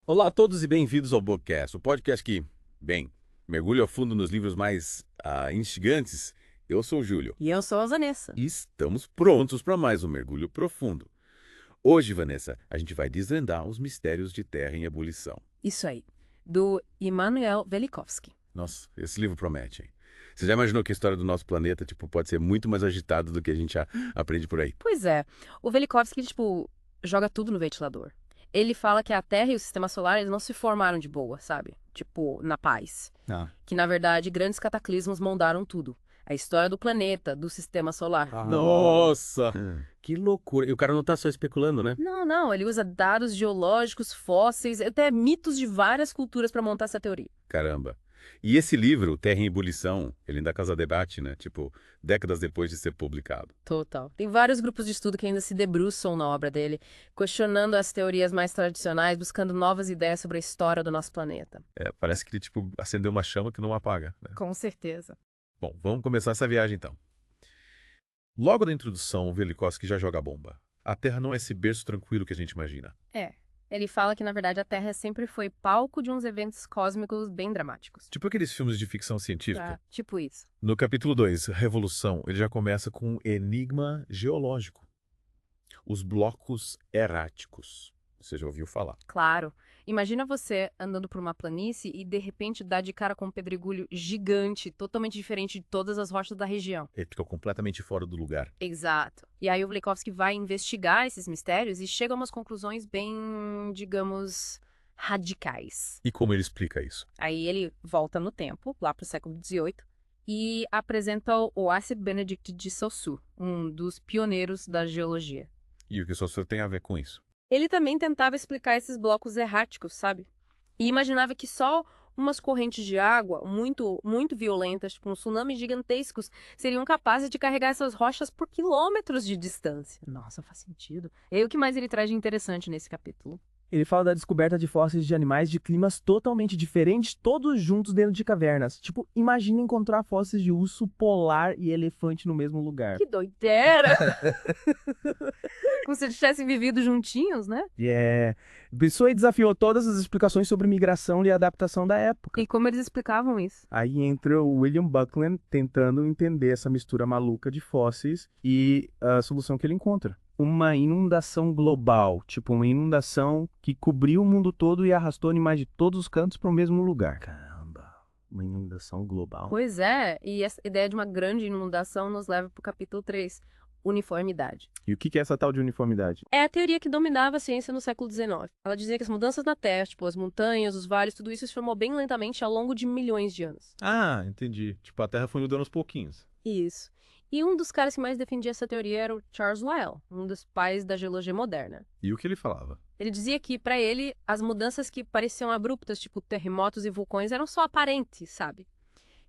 Olá a todos e bem-vindos ao Bookcast, o podcast que, bem, mergulha a fundo nos livros mais instigantes. Eu sou o Júlio E eu sou a Vanessa. e estamos prontos para mais um mergulho profundo. Hoje, Vanessa, a gente vai desvendar os mistérios de Terra em Ebulição. Isso aí, do Immanuel Velikovsky. Nossa, esse livro promete, hein? Você já imaginou que a história do nosso planeta, pode ser muito mais agitada do que a gente aprende por aí? Pois é, o Velikovsky, joga tudo no ventilador. Ele fala que a Terra e o Sistema Solar eles não se formaram de boa, sabe? Na paz. Ah. Que, na verdade, grandes cataclismos moldaram tudo. A história do planeta, do Sistema Solar. Nossa! Que loucura! E o cara não tá só especulando, né? Não, ele usa dados geológicos, fósseis, até mitos de várias culturas para montar essa teoria. Caramba. E esse livro, Terra em Ebulição, ele ainda causa debate, né? Décadas depois de ser publicado. Total. Tem vários grupos de estudo que ainda se debruçam na obra dele, questionando as teorias mais tradicionais, buscando novas ideias sobre a história do nosso planeta. É, parece que ele, acendeu uma chama que não apaga, né? Com certeza. Bom, vamos começar essa viagem, então. Logo da introdução, o Velikovsky já joga a bomba. A Terra não é esse berço tranquilo que a gente imagina. Ele fala que, na verdade, a Terra sempre foi palco de uns eventos cósmicos bem dramáticos. Tipo aqueles filmes de ficção científica. Tipo isso. No capítulo 2, Revolução, ele já começa com um enigma geológico. Os blocos erráticos. Você já ouviu falar? Claro. Imagina você andando por uma planície e, de repente, dá de cara com um pedregulho gigante, totalmente diferente de todas as rochas da região. Ele fica completamente fora do lugar. Exato. E aí o Velikovsky vai investigar esses mistérios e chega a umas conclusões bem, digamos, radicais. E como ele explica isso? Aí ele volta no tempo, lá para o século XVIII, e apresenta o Oace Benedict de Saussure, um dos pioneiros da geologia. E o que o senhor tem a ver com isso? Ele também tentava explicar esses blocos erráticos, sabe? E imaginava que só umas correntes de água muito, muito violentas, tipo uns tsunamis gigantescos, seriam capazes de carregar essas rochas por quilômetros de distância. Nossa, faz sentido. E aí, o que mais ele traz de interessante nesse capítulo? Ele fala da descoberta de fósseis de animais de climas totalmente diferentes, todos juntos dentro de cavernas. Tipo, imagina encontrar fósseis de urso polar e elefante no mesmo lugar. Que doideira! Como se eles tivessem vivido juntinhos, né? Pessoa desafiou todas as explicações sobre migração e adaptação da época. E como eles explicavam isso? Aí entra o William Buckland tentando entender essa mistura maluca de fósseis e a solução que ele encontra. Uma inundação global, tipo uma inundação que cobriu o mundo todo e arrastou animais de todos os cantos para o mesmo lugar. Caramba, uma inundação global. Pois é, e essa ideia de uma grande inundação nos leva para o capítulo 3, uniformidade. E o que é essa tal de uniformidade? É a teoria que dominava a ciência no século XIX. Ela dizia que as mudanças na Terra, tipo as montanhas, os vales, tudo isso se formou bem lentamente ao longo de milhões de anos. Ah, entendi. Tipo, a Terra foi mudando aos pouquinhos. Isso. E um dos caras que mais defendia essa teoria era o Charles Lyell, um dos pais da geologia moderna. E o que ele falava? Ele dizia que, para ele, as mudanças que pareciam abruptas, tipo terremotos e vulcões, eram só aparentes, sabe?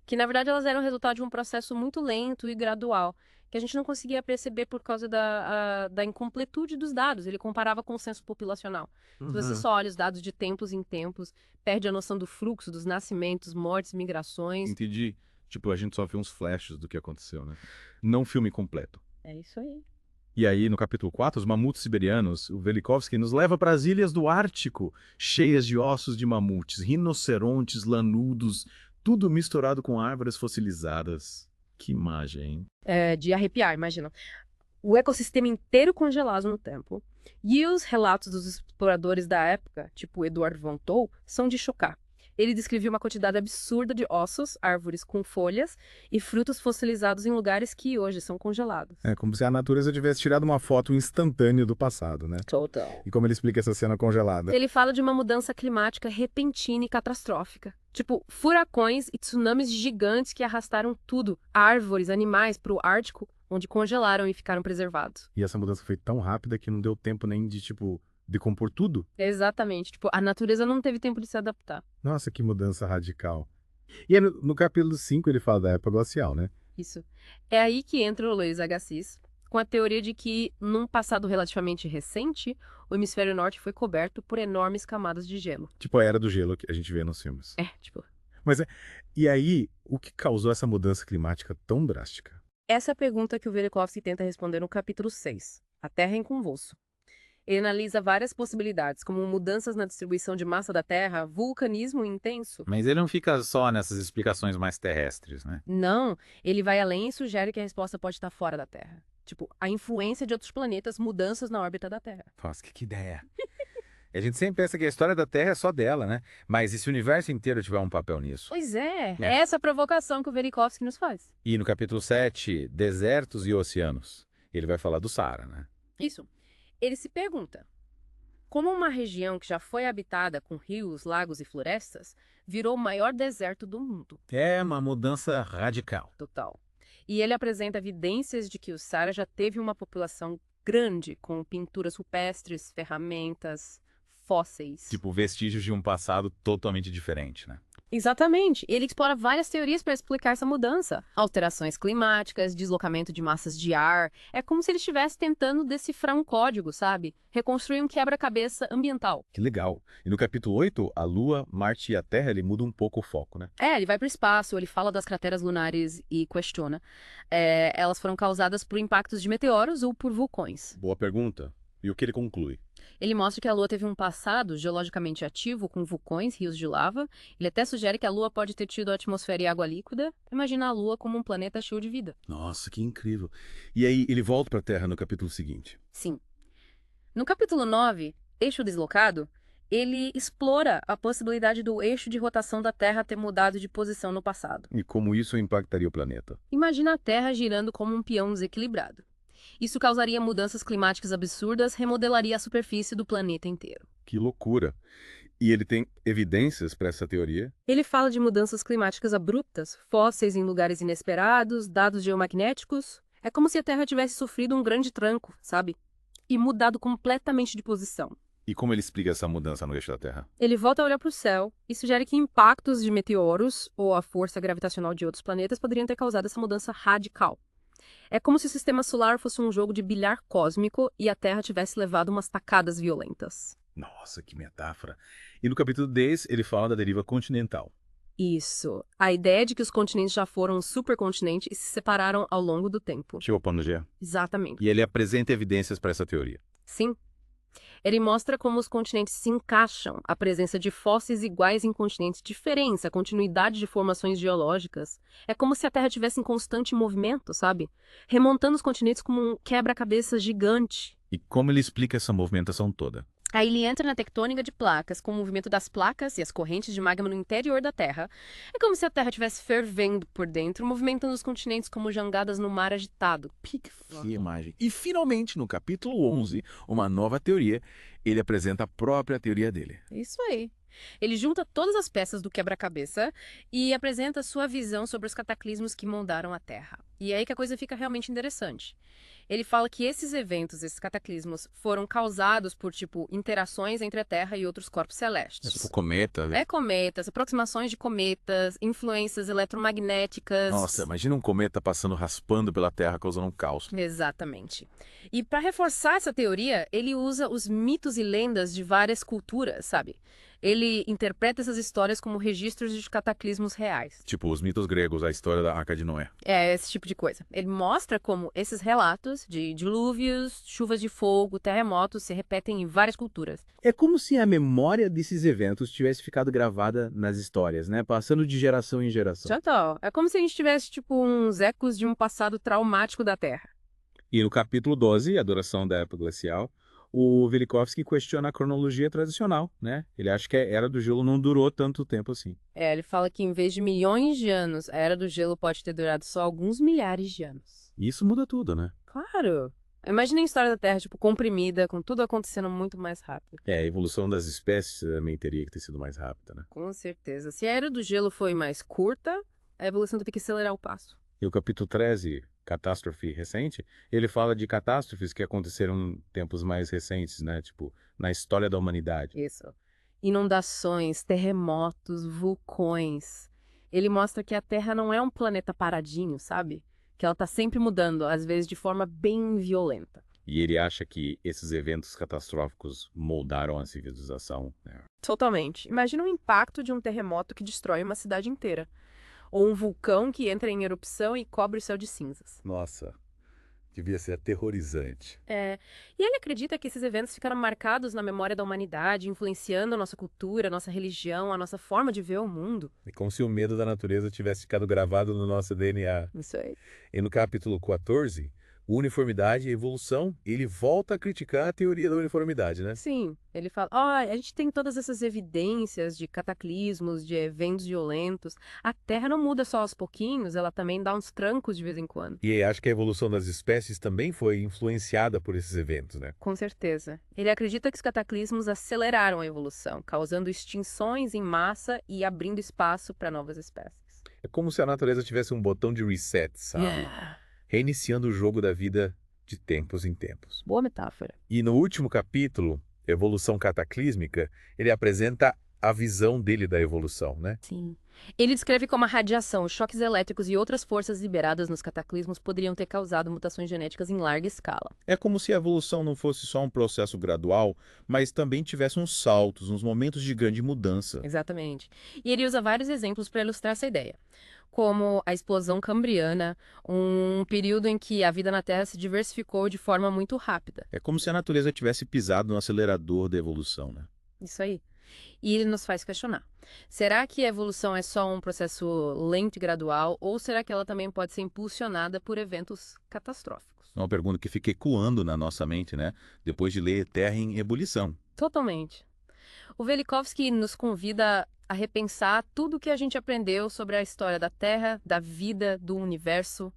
Que, na verdade, elas eram resultado de um processo muito lento e gradual, que a gente não conseguia perceber por causa da incompletude dos dados. Ele comparava com o censo populacional. Se você só olha os dados de tempos em tempos, perde a noção do fluxo, dos nascimentos, mortes, migrações. Entendi. Tipo, a gente só vê uns flashes do que aconteceu, né? Não filme completo. É isso aí. E aí, no capítulo 4, os mamutos siberianos, o Velikovsky nos leva para as ilhas do Ártico, cheias de ossos de mamutes, rinocerontes, lanudos, tudo misturado com árvores fossilizadas. Que imagem, hein? É de arrepiar, imagina. O ecossistema inteiro congelado no tempo. E os relatos dos exploradores da época, tipo Edward von Toll, são de chocar. Ele descrevia uma quantidade absurda de ossos, árvores com folhas e frutos fossilizados em lugares que hoje são congelados. É como se a natureza tivesse tirado uma foto instantânea do passado, né? Total. E como ele explica essa cena congelada? Ele fala de uma mudança climática repentina e catastrófica. Tipo, furacões e tsunamis gigantes que arrastaram tudo, árvores, animais, para o Ártico, onde congelaram e ficaram preservados. E essa mudança foi tão rápida que não deu tempo nem de, decompor tudo? Exatamente. Tipo, a natureza não teve tempo de se adaptar. Nossa, que mudança radical. E aí, no capítulo 5 ele fala da época glacial, né? Isso. É aí que entra o Luiz Agassiz, com a teoria de que, num passado relativamente recente, o hemisfério norte foi coberto por enormes camadas de gelo. Tipo a era do gelo que a gente vê nos filmes. E aí, o que causou essa mudança climática tão drástica? Essa é a pergunta que o Velikovsky tenta responder no capítulo 6, A Terra em Convulso. Ele analisa várias possibilidades, como mudanças na distribuição de massa da Terra, vulcanismo intenso. Mas ele não fica só nessas explicações mais terrestres, né? Não, ele vai além e sugere que a resposta pode estar fora da Terra. Tipo, a influência de outros planetas, mudanças na órbita da Terra. Nossa, que ideia. A gente sempre pensa que a história da Terra é só dela, né? Mas e se o universo inteiro tiver um papel nisso? Pois é, essa é a provocação que o Velikovsky nos faz. E no capítulo 7, Desertos e Oceanos, ele vai falar do Saara, né? Isso. Ele se pergunta, como uma região que já foi habitada com rios, lagos e florestas, virou o maior deserto do mundo? É uma mudança radical. Total. E ele apresenta evidências de que o Saara já teve uma população grande, com pinturas rupestres, ferramentas, fósseis. Tipo, vestígios de um passado totalmente diferente, né? Exatamente. Ele explora várias teorias para explicar essa mudança. Alterações climáticas, deslocamento de massas de ar. É como se ele estivesse tentando decifrar um código, sabe? Reconstruir um quebra-cabeça ambiental. Que legal. E no capítulo 8, a Lua, Marte e a Terra, ele muda um pouco o foco, né? Ele vai para o espaço, ele fala das crateras lunares e questiona. Elas foram causadas por impactos de meteoros ou por vulcões. Boa pergunta. E o que ele conclui? Ele mostra que a Lua teve um passado geologicamente ativo com vulcões, rios de lava. Ele até sugere que a Lua pode ter tido atmosfera e água líquida. Imagina a Lua como um planeta cheio de vida. Nossa, que incrível. E aí ele volta para a Terra no capítulo seguinte. Sim. No capítulo 9, Eixo Deslocado, ele explora a possibilidade do eixo de rotação da Terra ter mudado de posição no passado. E como isso impactaria o planeta? Imagina a Terra girando como um peão desequilibrado. Isso causaria mudanças climáticas absurdas, remodelaria a superfície do planeta inteiro. Que loucura. E ele tem evidências para essa teoria? Ele fala de mudanças climáticas abruptas, fósseis em lugares inesperados, dados geomagnéticos. É como se a Terra tivesse sofrido um grande tranco, sabe? E mudado completamente de posição. E como ele explica essa mudança no eixo da Terra? Ele volta a olhar para o céu e sugere que impactos de meteoros ou a força gravitacional de outros planetas poderiam ter causado essa mudança radical. É como se o sistema solar fosse um jogo de bilhar cósmico e a Terra tivesse levado umas tacadas violentas. Nossa, que metáfora. E no capítulo 10, ele fala da deriva continental. Isso. A ideia de que os continentes já foram um supercontinente e se separaram ao longo do tempo. Tipo Pangaea. Exatamente. E ele apresenta evidências para essa teoria. Sim. Ele mostra como os continentes se encaixam, a presença de fósseis iguais em continentes diferentes, a continuidade de formações geológicas. É como se a Terra estivesse em constante movimento, sabe? Remontando os continentes como um quebra-cabeça gigante. E como ele explica essa movimentação toda? Aí ele entra na tectônica de placas, com o movimento das placas e as correntes de magma no interior da Terra. É como se a Terra estivesse fervendo por dentro, movimentando os continentes como jangadas no mar agitado. Que imagem. E finalmente, no capítulo 11, uma nova teoria, ele apresenta a própria teoria dele. Isso aí. Ele junta todas as peças do quebra-cabeça e apresenta sua visão sobre os cataclismos que moldaram a Terra. E é aí que a coisa fica realmente interessante. Ele fala que esses eventos, esses cataclismos, foram causados por, interações entre a Terra e outros corpos celestes. Tipo cometas. Cometas, aproximações de cometas, influências eletromagnéticas. Nossa, imagina um cometa passando raspando pela Terra, causando um caos. Exatamente. E para reforçar essa teoria, ele usa os mitos e lendas de várias culturas, sabe? Ele interpreta essas histórias como registros de cataclismos reais. Tipo os mitos gregos, a história da Arca de Noé. Esse tipo de coisa. Ele mostra como esses relatos de dilúvios, chuvas de fogo, terremotos se repetem em várias culturas. É como se a memória desses eventos tivesse ficado gravada nas histórias, né? Passando de geração em geração. Total. É como se a gente tivesse, uns ecos de um passado traumático da Terra. E no capítulo 12, a duração da época glacial, o Velikovsky questiona a cronologia tradicional, né? Ele acha que a Era do Gelo não durou tanto tempo assim. Ele fala que em vez de milhões de anos, a Era do Gelo pode ter durado só alguns milhares de anos. Isso muda tudo, né? Claro! Imagina a história da Terra, comprimida, com tudo acontecendo muito mais rápido. A evolução das espécies também teria que ter sido mais rápida, né? Com certeza. Se a Era do Gelo foi mais curta, a evolução teve que acelerar o passo. E o capítulo 13, Catástrofe Recente, ele fala de catástrofes que aconteceram em tempos mais recentes, né? Na história da humanidade. Isso. Inundações, terremotos, vulcões. Ele mostra que a Terra não é um planeta paradinho, sabe? Que ela está sempre mudando, às vezes de forma bem violenta. E ele acha que esses eventos catastróficos moldaram a civilização, né? Totalmente. Imagina o impacto de um terremoto que destrói uma cidade inteira. Ou um vulcão que entra em erupção e cobre o céu de cinzas. Nossa, Devia ser aterrorizante. E ele acredita que esses eventos ficaram marcados na memória da humanidade, influenciando a nossa cultura, a nossa religião, a nossa forma de ver o mundo. É como se o medo da natureza tivesse ficado gravado no nosso DNA. Isso aí. E no capítulo 14, uniformidade e evolução, ele volta a criticar a teoria da uniformidade, né? Sim, ele fala, a gente tem todas essas evidências de cataclismos, de eventos violentos. A Terra não muda só aos pouquinhos, ela também dá uns trancos de vez em quando. E acho que a evolução das espécies também foi influenciada por esses eventos, né? Com certeza. Ele acredita que os cataclismos aceleraram a evolução, causando extinções em massa e abrindo espaço para novas espécies. É como se a natureza tivesse um botão de reset, sabe? Reiniciando o jogo da vida de tempos em tempos. Boa metáfora. E no último capítulo, Evolução Cataclísmica, ele apresenta a visão dele da evolução, né? Sim. Ele descreve como a radiação, choques elétricos e outras forças liberadas nos cataclismos poderiam ter causado mutações genéticas em larga escala. É como se a evolução não fosse só um processo gradual, mas também tivesse uns saltos, uns momentos de grande mudança. Exatamente. E ele usa vários exemplos para ilustrar essa ideia, como a explosão cambriana, um período em que a vida na Terra se diversificou de forma muito rápida. É como se a natureza tivesse pisado no acelerador da evolução, né? Isso aí. E ele nos faz questionar. Será que a evolução é só um processo lento e gradual, ou será que ela também pode ser impulsionada por eventos catastróficos? É uma pergunta que fica ecoando na nossa mente, né? Depois de ler Terra em Ebulição. Totalmente. O Velikovsky nos convida a repensar tudo o que a gente aprendeu sobre a história da Terra, da vida, do universo.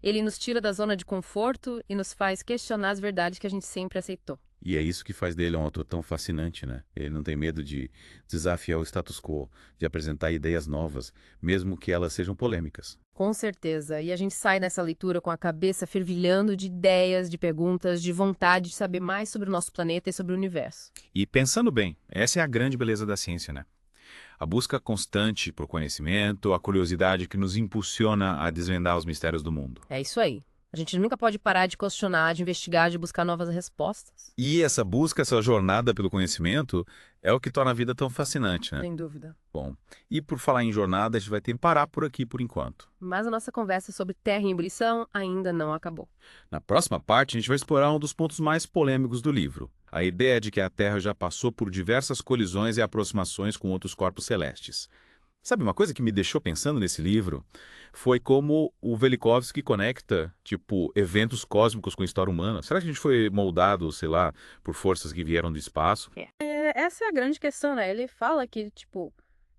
Ele nos tira da zona de conforto e nos faz questionar as verdades que a gente sempre aceitou. E é isso que faz dele um autor tão fascinante, né? Ele não tem medo de desafiar o status quo, de apresentar ideias novas, mesmo que elas sejam polêmicas. Com certeza. E a gente sai dessa leitura com a cabeça fervilhando de ideias, de perguntas, de vontade de saber mais sobre o nosso planeta e sobre o universo. E pensando bem, essa é a grande beleza da ciência, né? A busca constante por conhecimento, a curiosidade que nos impulsiona a desvendar os mistérios do mundo. É isso aí. A gente nunca pode parar de questionar, de investigar, de buscar novas respostas. E essa busca, essa jornada pelo conhecimento, é o que torna a vida tão fascinante, né? Sem dúvida. Bom, e por falar em jornada, a gente vai ter que parar por aqui por enquanto. Mas a nossa conversa sobre Terra em Ebulição ainda não acabou. Na próxima parte, a gente vai explorar um dos pontos mais polêmicos do livro. A ideia de que a Terra já passou por diversas colisões e aproximações com outros corpos celestes. Sabe, uma coisa que me deixou pensando nesse livro foi como o Velikovsky conecta, tipo, eventos cósmicos com a história humana. Será que a gente foi moldado, sei lá, por forças que vieram do espaço? Essa é a grande questão, né? Ele fala que, tipo,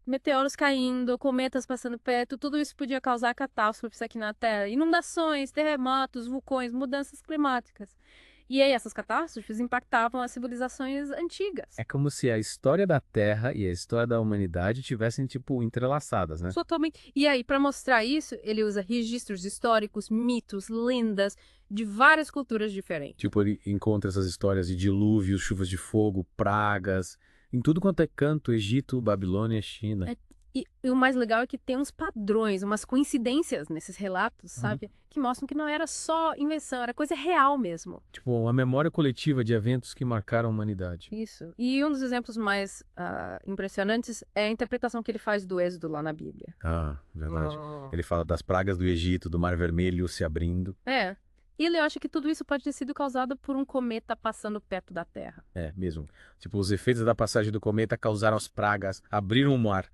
meteoros caindo, cometas passando perto, tudo isso podia causar catástrofes aqui na Terra. Inundações, terremotos, vulcões, mudanças climáticas. E aí essas catástrofes impactavam as civilizações antigas. É como se a história da Terra e a história da humanidade tivessem, tipo, entrelaçadas, né? Totalmente. E aí, para mostrar isso, ele usa registros históricos, mitos, lendas de várias culturas diferentes. Tipo, ele encontra essas histórias de dilúvios, chuvas de fogo, pragas, em tudo quanto é canto, Egito, Babilônia, China. E o mais legal é que tem uns padrões, umas coincidências nesses relatos, sabe? Que mostram que não era só invenção, era coisa real mesmo. Tipo, uma memória coletiva de eventos que marcaram a humanidade. Isso. E um dos exemplos mais impressionantes é a interpretação que ele faz do Êxodo lá na Bíblia. Ah, verdade. Ele fala das pragas do Egito, do Mar Vermelho se abrindo. E ele acha que tudo isso pode ter sido causado por um cometa passando perto da Terra. É, mesmo. Tipo, os efeitos da passagem do cometa causaram as pragas, abriram o mar.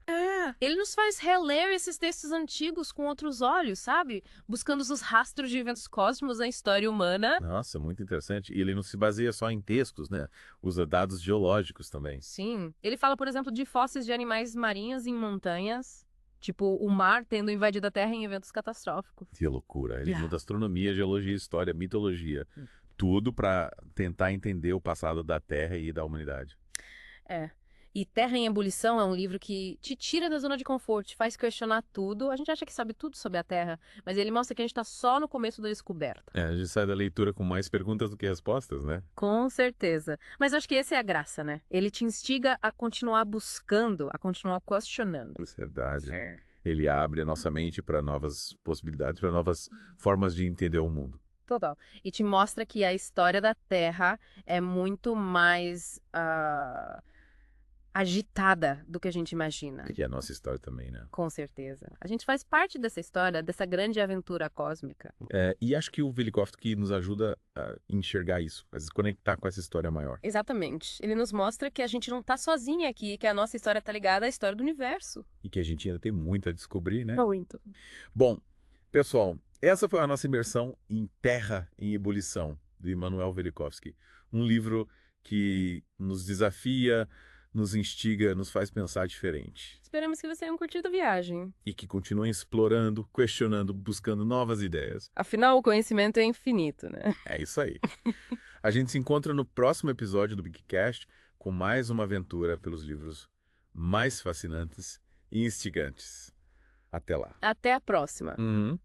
Ele nos faz reler esses textos antigos com outros olhos, sabe? Buscando os rastros de eventos cósmicos na história humana. Nossa, muito interessante. E ele não se baseia só em textos, né? Usa dados geológicos também. Sim. Ele fala, por exemplo, de fósseis de animais marinhos em montanhas. Tipo, o mar tendo invadido a Terra em eventos catastróficos. Que loucura. Ele muda astronomia, geologia, história, mitologia. Tudo para tentar entender o passado da Terra e da humanidade. E Terra em Ebulição é um livro que te tira da zona de conforto, te faz questionar tudo. A gente acha que sabe tudo sobre a Terra, mas ele mostra que a gente está só no começo da descoberta. A gente sai da leitura com mais perguntas do que respostas, né? Com certeza. Mas eu acho que essa é a graça, né? Ele te instiga a continuar buscando, a continuar questionando. É verdade. Ele abre a nossa mente para novas possibilidades, para novas formas de entender o mundo. Total. E te mostra que a história da Terra é muito mais... agitada do que a gente imagina. Que é a nossa história também, né? Com certeza. A gente faz parte dessa história, dessa grande aventura cósmica. E acho que o Velikovsky nos ajuda a enxergar isso, a se conectar com essa história maior. Exatamente. Ele nos mostra que a gente não tá sozinha aqui, que a nossa história tá ligada à história do universo. E que a gente ainda tem muito a descobrir, né? Muito. Bom, pessoal, essa foi a nossa imersão em Terra em Ebulição, do Immanuel Velikovsky. Um livro que nos desafia, nos instiga, nos faz pensar diferente. Esperamos que vocês tenham curtido a viagem. E que continuem explorando, questionando, buscando novas ideias. Afinal, o conhecimento é infinito, né? É isso aí. A gente se encontra no próximo episódio do BigCast com mais uma aventura pelos livros mais fascinantes e instigantes. Até lá. Até a próxima. Uhum.